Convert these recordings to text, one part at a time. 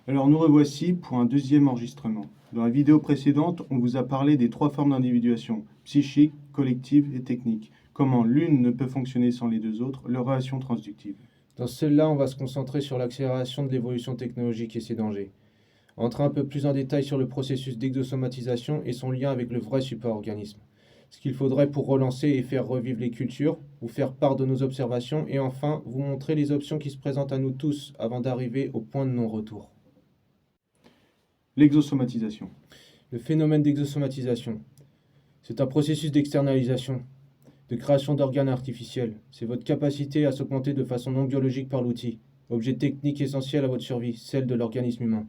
Alors nous revoici pour un deuxième enregistrement. Dans la vidéo précédente, on vous a parlé des trois formes d'individuation, psychique, collective et technique. Comment l'une ne peut fonctionner sans les deux autres, leur relation transductive. Dans celle-là, on va se concentrer sur l'accélération de l'évolution technologique et ses dangers. Entrer un peu plus en détail sur le processus d'exosomatisation et son lien avec le vrai super-organisme. Ce qu'il faudrait pour relancer et faire revivre les cultures, vous faire part de nos observations et enfin vous montrer les options qui se présentent à nous tous avant d'arriver au point de non-retour. L'exosomatisation. Le phénomène d'exosomatisation, c'est un processus d'externalisation, de création d'organes artificiels. C'est votre capacité à s'augmenter de façon non biologique par l'outil, objet technique essentiel à votre survie, celle de l'organisme humain.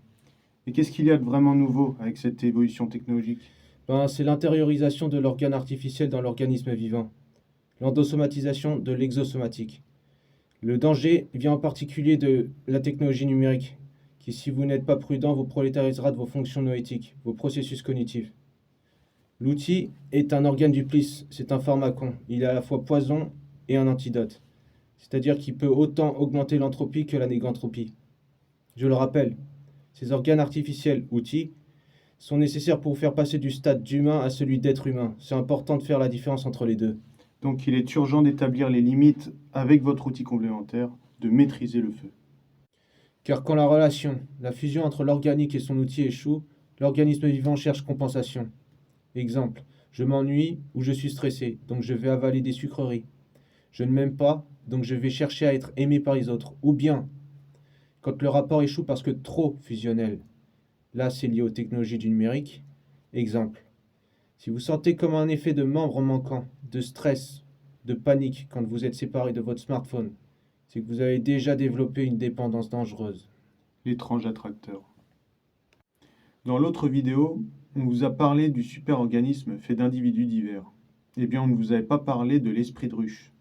Et qu'est-ce qu'il y a de vraiment nouveau avec cette évolution technologique? C'est l'intériorisation de l'organe artificiel dans l'organisme vivant, l'endosomatisation de l'exosomatique. Le danger vient en particulier de la technologie numérique, qui, si vous n'êtes pas prudent, vous prolétarisera de vos fonctions noétiques, vos processus cognitifs. L'outil est un organe duplice, c'est un pharmacon. Il est à la fois poison et un antidote. C'est-à-dire qu'il peut autant augmenter l'entropie que la négantropie. Je le rappelle, ces organes artificiels, outils, sont nécessaires pour vous faire passer du stade d'humain à celui d'être humain. C'est important de faire la différence entre les deux. Donc il est urgent d'établir les limites avec votre outil complémentaire, de maîtriser le feu. Car quand la relation, la fusion entre l'organique et son outil échoue, l'organisme vivant cherche compensation. Exemple, je m'ennuie ou je suis stressé, donc je vais avaler des sucreries. Je ne m'aime pas, donc je vais chercher à être aimé par les autres. Ou bien, quand le rapport échoue parce que trop fusionnel. Là, c'est lié aux technologies du numérique. Exemple, si vous sentez comme un effet de membre manquant, de stress, de panique quand vous êtes séparé de votre smartphone, c'est que vous avez déjà développé une dépendance dangereuse. L'étrange attracteur. Dans l'autre vidéo, on vous a parlé du super-organisme fait d'individus divers. Eh bien, on ne vous avait pas parlé de l'esprit de ruche,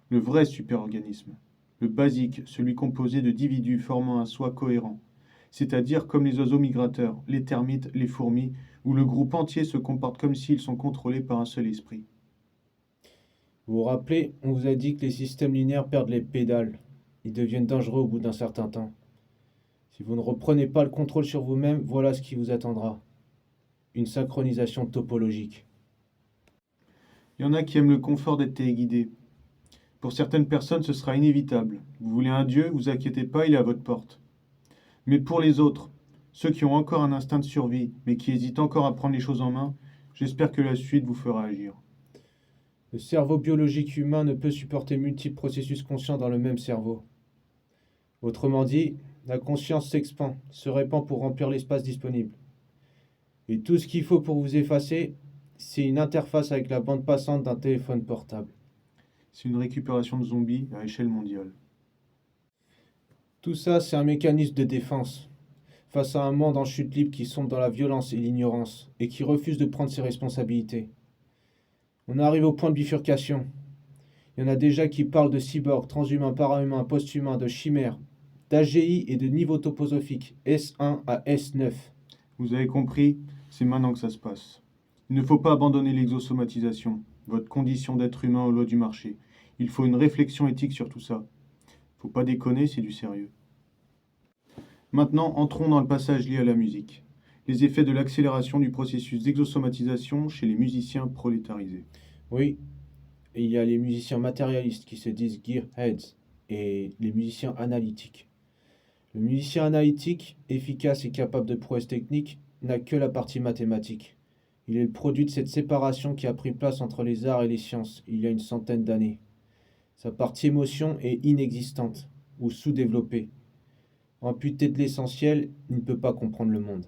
le vrai super-organisme, le basique, celui composé d'individus formant un soi cohérent, c'est-à-dire comme les oiseaux migrateurs, les termites, les fourmis, où le groupe entier se comporte comme s'ils sont contrôlés par un seul esprit. Vous vous rappelez, on vous a dit que les systèmes linéaires perdent les pédales. Ils deviennent dangereux au bout d'un certain temps. Si vous ne reprenez pas le contrôle sur vous-même, voilà ce qui vous attendra. Une synchronisation topologique. Il y en a qui aiment le confort d'être téléguidés. Pour certaines personnes, ce sera inévitable. Vous voulez un Dieu, vous inquiétez pas, il est à votre porte. Mais pour les autres, ceux qui ont encore un instinct de survie, mais qui hésitent encore à prendre les choses en main, j'espère que la suite vous fera agir. Le cerveau biologique humain ne peut supporter multiples processus conscients dans le même cerveau. Autrement dit, la conscience s'expand, se répand pour remplir l'espace disponible. Et tout ce qu'il faut pour vous effacer, c'est une interface avec la bande passante d'un téléphone portable. C'est une récupération de zombies à échelle mondiale. Tout ça, c'est un mécanisme de défense, face à un monde en chute libre qui sombre dans la violence et l'ignorance, et qui refuse de prendre ses responsabilités. On arrive au point de bifurcation. Il y en a déjà qui parlent de cyborgs, transhumains, parahumains, post-humains, de chimères, d'AGI et de niveau toposophique, S1 à S9. Vous avez compris, c'est maintenant que ça se passe. Il ne faut pas abandonner l'exosomatisation, votre condition d'être humain au lot du marché. Il faut une réflexion éthique sur tout ça. Faut pas déconner, c'est du sérieux. Maintenant, entrons dans le passage lié à la musique. Les effets de l'accélération du processus d'exosomatisation chez les musiciens prolétarisés. Oui, et il y a les musiciens matérialistes qui se disent gearheads et les musiciens analytiques. Le musicien analytique, efficace et capable de prouesses techniques, n'a que la partie mathématique. Il est le produit de cette séparation qui a pris place entre les arts et les sciences il y a une centaine d'années. Sa partie émotion est inexistante ou sous-développée. Amputé de l'essentiel, il ne peut pas comprendre le monde.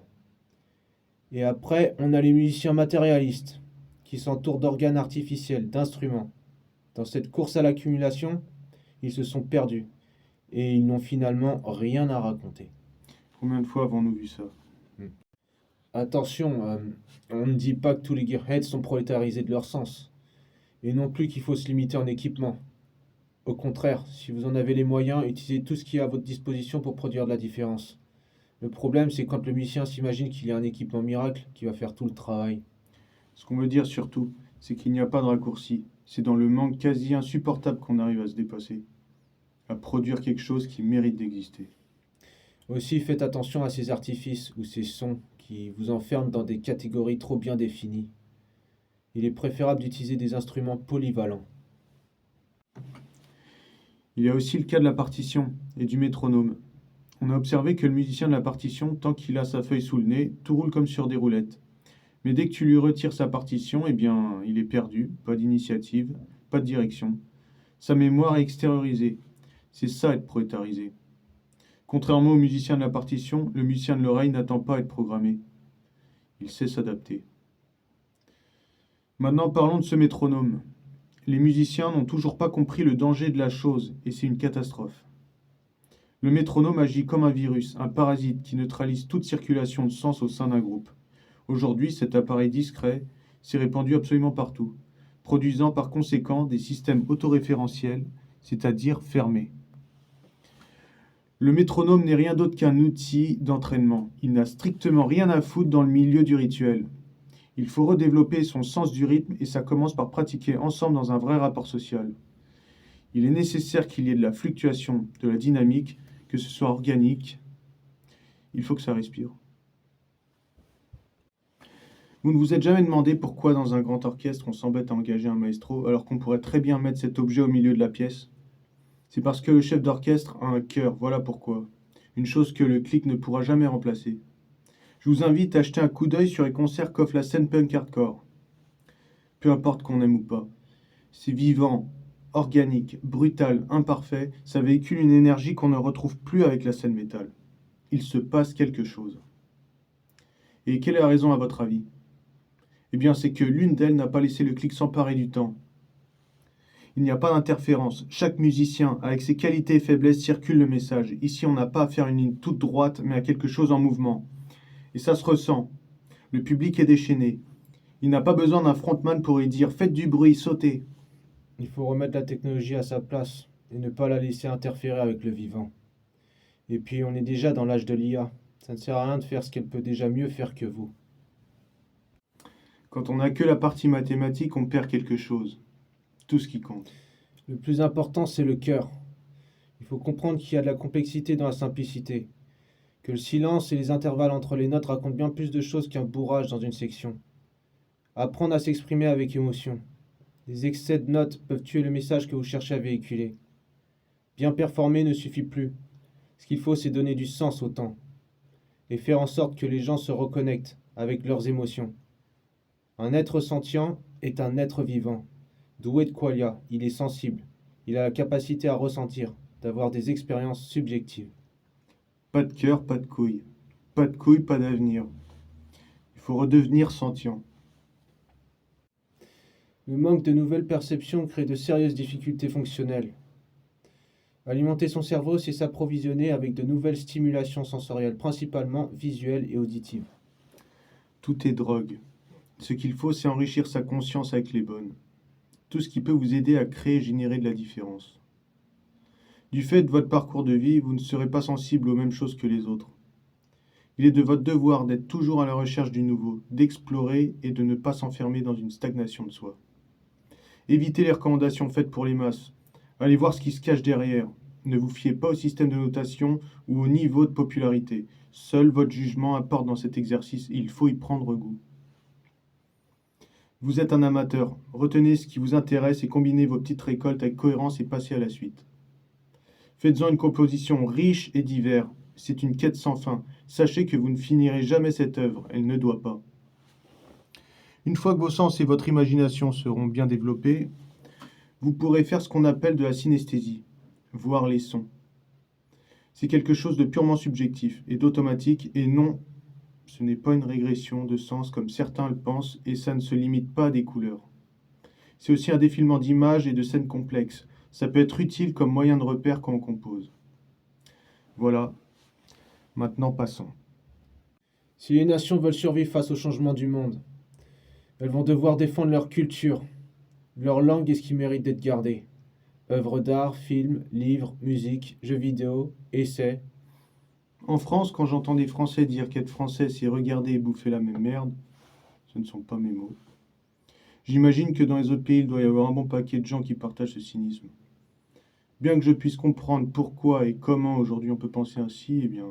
Et après, on a les musiciens matérialistes, qui s'entourent d'organes artificiels, d'instruments. Dans cette course à l'accumulation, ils se sont perdus, et ils n'ont finalement rien à raconter. Combien de fois avons-nous vu ça? Attention, on ne dit pas que tous les gearheads sont prolétarisés de leur sens, et non plus qu'il faut se limiter en équipement. Au contraire, si vous en avez les moyens, utilisez tout ce qui est à votre disposition pour produire de la différence. Le problème, c'est quand le musicien s'imagine qu'il y a un équipement miracle qui va faire tout le travail. Ce qu'on veut dire surtout, c'est qu'il n'y a pas de raccourci. C'est dans le manque quasi insupportable qu'on arrive à se dépasser, à produire quelque chose qui mérite d'exister. Aussi, faites attention à ces artifices ou ces sons qui vous enferment dans des catégories trop bien définies. Il est préférable d'utiliser des instruments polyvalents. Il y a aussi le cas de la partition et du métronome. On a observé que le musicien de la partition, tant qu'il a sa feuille sous le nez, tout roule comme sur des roulettes. Mais dès que tu lui retires sa partition, eh bien, il est perdu, pas d'initiative, pas de direction. Sa mémoire est extériorisée. C'est ça être prolétarisé. Contrairement au musicien de la partition, le musicien de l'oreille n'attend pas à être programmé. Il sait s'adapter. Maintenant parlons de ce métronome. Les musiciens n'ont toujours pas compris le danger de la chose, et c'est une catastrophe. Le métronome agit comme un virus, un parasite qui neutralise toute circulation de sens au sein d'un groupe. Aujourd'hui, cet appareil discret s'est répandu absolument partout, produisant par conséquent des systèmes autoréférentiels, c'est-à-dire fermés. Le métronome n'est rien d'autre qu'un outil d'entraînement. Il n'a strictement rien à foutre dans le milieu du rituel. Il faut redévelopper son sens du rythme et ça commence par pratiquer ensemble dans un vrai rapport social. Il est nécessaire qu'il y ait de la fluctuation, de la dynamique, que ce soit organique. Il faut que ça respire. Vous ne vous êtes jamais demandé pourquoi dans un grand orchestre on s'embête à engager un maestro alors qu'on pourrait très bien mettre cet objet au milieu de la pièce? C'est parce que le chef d'orchestre a un cœur, voilà pourquoi. Une chose que le clic ne pourra jamais remplacer. Je vous invite à jeter un coup d'œil sur les concerts qu'offre la scène punk hardcore. Peu importe qu'on aime ou pas. C'est vivant, organique, brutal, imparfait, ça véhicule une énergie qu'on ne retrouve plus avec la scène métal. Il se passe quelque chose. Et quelle est la raison à votre avis? Eh bien, c'est que l'une d'elles n'a pas laissé le clic s'emparer du temps. Il n'y a pas d'interférence. Chaque musicien, avec ses qualités et faiblesses, circule le message. Ici, on n'a pas à faire une ligne toute droite, mais à quelque chose en mouvement. Et ça se ressent. Le public est déchaîné. Il n'a pas besoin d'un frontman pour lui dire faites du bruit, sautez. Il faut remettre la technologie à sa place et ne pas la laisser interférer avec le vivant. Et puis, on est déjà dans l'âge de l'IA. Ça ne sert à rien de faire ce qu'elle peut déjà mieux faire que vous. Quand on n'a que la partie mathématique, on perd quelque chose. Tout ce qui compte. Le plus important, c'est le cœur. Il faut comprendre qu'il y a de la complexité dans la simplicité, que le silence et les intervalles entre les notes racontent bien plus de choses qu'un bourrage dans une section. Apprendre à s'exprimer avec émotion. Les excès de notes peuvent tuer le message que vous cherchez à véhiculer. Bien performer ne suffit plus. Ce qu'il faut, c'est donner du sens au temps et faire en sorte que les gens se reconnectent avec leurs émotions. Un être sentient est un être vivant. Doué de qualia, il est sensible. Il a la capacité à ressentir, d'avoir des expériences subjectives. Pas de cœur, pas de couilles. Pas de couilles, pas d'avenir. Il faut redevenir sentient. Le manque de nouvelles perceptions crée de sérieuses difficultés fonctionnelles. Alimenter son cerveau, c'est s'approvisionner avec de nouvelles stimulations sensorielles, principalement visuelles et auditives. Tout est drogue. Ce qu'il faut, c'est enrichir sa conscience avec les bonnes. Tout ce qui peut vous aider à créer et générer de la différence. Du fait de votre parcours de vie, vous ne serez pas sensible aux mêmes choses que les autres. Il est de votre devoir d'être toujours à la recherche du nouveau, d'explorer et de ne pas s'enfermer dans une stagnation de soi. Évitez les recommandations faites pour les masses. Allez voir ce qui se cache derrière. Ne vous fiez pas au système de notation ou au niveau de popularité. Seul votre jugement apporte dans cet exercice et il faut y prendre goût. Vous êtes un amateur. Retenez ce qui vous intéresse et combinez vos petites récoltes avec cohérence et passez à la suite. Faites-en une composition riche et diverse. C'est une quête sans fin. Sachez que vous ne finirez jamais cette œuvre. Elle ne doit pas. Une fois que vos sens et votre imagination seront bien développés, vous pourrez faire ce qu'on appelle de la synesthésie, voir les sons. C'est quelque chose de purement subjectif et d'automatique, et non, ce n'est pas une régression de sens comme certains le pensent, et ça ne se limite pas à des couleurs. C'est aussi un défilement d'images et de scènes complexes. Ça peut être utile comme moyen de repère quand on compose. Voilà, maintenant passons. Si les nations veulent survivre face au changement du monde, elles vont devoir défendre leur culture, leur langue et ce qui mérite d'être gardé. Œuvres d'art, films, livres, musique, jeux vidéo, essais. En France, quand j'entends des Français dire qu'être français, c'est regarder et bouffer la même merde, ce ne sont pas mes mots. J'imagine que dans les autres pays, il doit y avoir un bon paquet de gens qui partagent ce cynisme. Bien que je puisse comprendre pourquoi et comment aujourd'hui on peut penser ainsi, eh bien,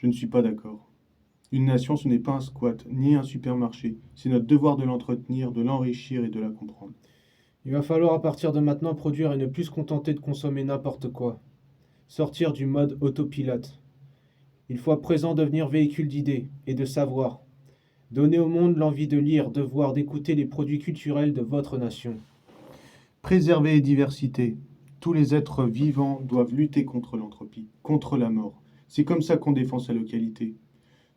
Je ne suis pas d'accord. Une nation, ce n'est pas un squat, ni un supermarché. C'est notre devoir de l'entretenir, de l'enrichir et de la comprendre. Il va falloir à partir de maintenant produire et ne plus se contenter de consommer n'importe quoi. Sortir du mode autopilote. Il faut à présent devenir véhicule d'idées et de savoir. Donner au monde l'envie de lire, de voir, d'écouter les produits culturels de votre nation. Préserver les diversités. Tous les êtres vivants doivent lutter contre l'entropie, contre la mort. C'est comme ça qu'on défend sa localité.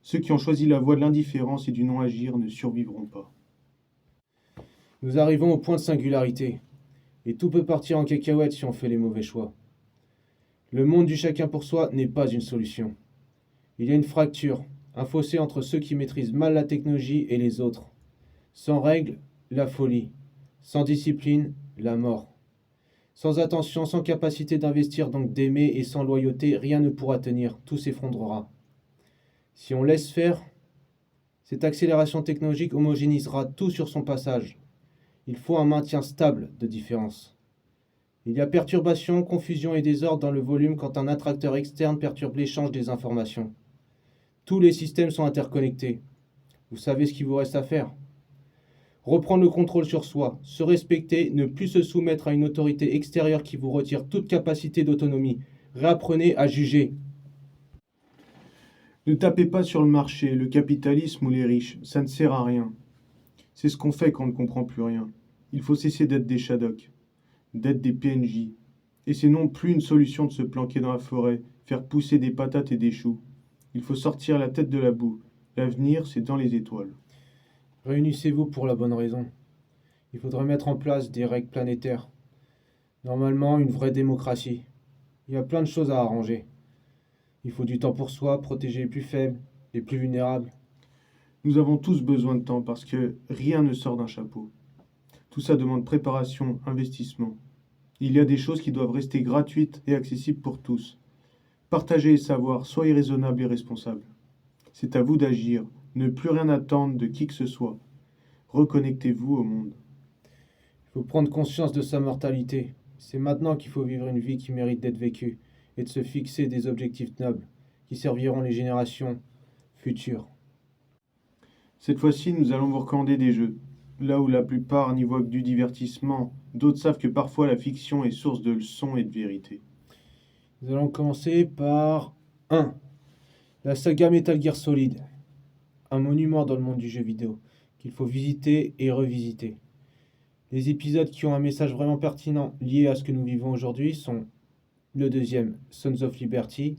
Ceux qui ont choisi la voie de l'indifférence et du non-agir ne survivront pas. Nous arrivons au point de singularité. Et tout peut partir en cacahuète si on fait les mauvais choix. Le monde du chacun pour soi n'est pas une solution. Il y a une fracture, un fossé entre ceux qui maîtrisent mal la technologie et les autres. Sans règles, la folie. Sans discipline, la mort. Sans attention, sans capacité d'investir, donc d'aimer, et sans loyauté, rien ne pourra tenir, tout s'effondrera. Si on laisse faire, cette accélération technologique homogénéisera tout sur son passage. Il faut un maintien stable de différence. Il y a perturbation, confusion et désordre dans le volume quand un attracteur externe perturbe l'échange des informations. Tous les systèmes sont interconnectés. Vous savez ce qu'il vous reste à faire? Reprendre le contrôle sur soi, se respecter, ne plus se soumettre à une autorité extérieure qui vous retire toute capacité d'autonomie. Réapprenez à juger. Ne tapez pas sur le marché, le capitalisme ou les riches, ça ne sert à rien. C'est ce qu'on fait quand on ne comprend plus rien. Il faut cesser d'être des Shadok, d'être des PNJ. Et c'est non plus une solution de se planquer dans la forêt, faire pousser des patates et des choux. Il faut sortir la tête de la boue. L'avenir, c'est dans les étoiles. Réunissez-vous pour la bonne raison. Il faudrait mettre en place des règles planétaires. Normalement, une vraie démocratie. Il y a plein de choses à arranger. Il faut du temps pour soi, protéger les plus faibles, les plus vulnérables. Nous avons tous besoin de temps parce que rien ne sort d'un chapeau. Tout ça demande préparation, investissement. Il y a des choses qui doivent rester gratuites et accessibles pour tous. Partagez les savoirs, soyez raisonnables et responsables. C'est à vous d'agir, ne plus rien attendre de qui que ce soit. Reconnectez-vous au monde. Il faut prendre conscience de sa mortalité. C'est maintenant qu'il faut vivre une vie qui mérite d'être vécue et de se fixer des objectifs nobles qui serviront les générations futures. Cette fois-ci, nous allons vous recommander des jeux. Là où la plupart n'y voient que du divertissement, d'autres savent que parfois la fiction est source de leçons et de vérité. Nous allons commencer par 1. La saga Metal Gear Solid. Un monument dans le monde du jeu vidéo qu'il faut visiter et revisiter. Les épisodes qui ont un message vraiment pertinent lié à ce que nous vivons aujourd'hui sont le deuxième, Sons of Liberty,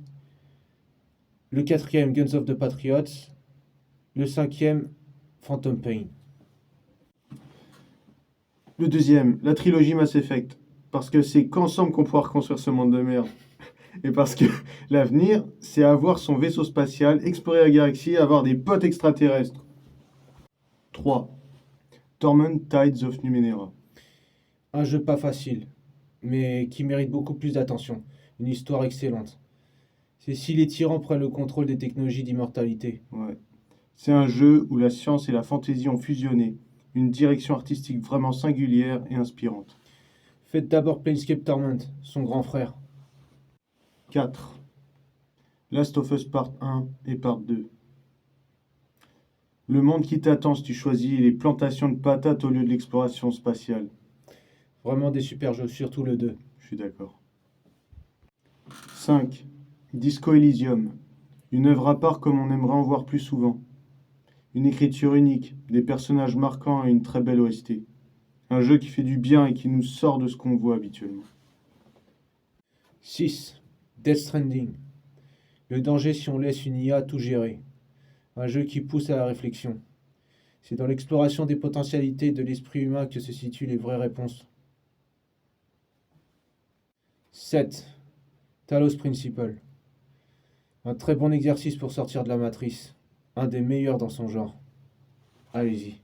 le quatrième, Guns of the Patriots, le cinquième, Phantom Pain. Le deuxième, la trilogie Mass Effect. Parce que c'est qu'ensemble qu'on pourra reconstruire ce monde de merde. Et parce que l'avenir, c'est avoir son vaisseau spatial, explorer la galaxie et avoir des potes extraterrestres. 3. Torment Tides of Numenera. Un jeu pas facile, mais qui mérite beaucoup plus d'attention. Une histoire excellente. C'est si les tyrans prennent le contrôle des technologies d'immortalité. Ouais. C'est un jeu où la science et la fantaisie ont fusionné. Une direction artistique vraiment singulière et inspirante. Faites d'abord Planescape Torment, son grand frère. 4. Last of Us Part 1 et Part 2. Le monde qui t'attend si tu choisis les plantations de patates au lieu de l'exploration spatiale. Vraiment des super jeux, surtout le 2. Je suis d'accord. 5. Disco Elysium. Une œuvre à part comme on aimerait en voir plus souvent. Une écriture unique, des personnages marquants et une très belle OST. Un jeu qui fait du bien et qui nous sort de ce qu'on voit habituellement. 6. Death Stranding. Le danger si on laisse une IA tout gérer. Un jeu qui pousse à la réflexion. C'est dans l'exploration des potentialités de l'esprit humain que se situent les vraies réponses. 7. Talos Principle. Un très bon exercice pour sortir de la matrice. Un des meilleurs dans son genre. Allez-y.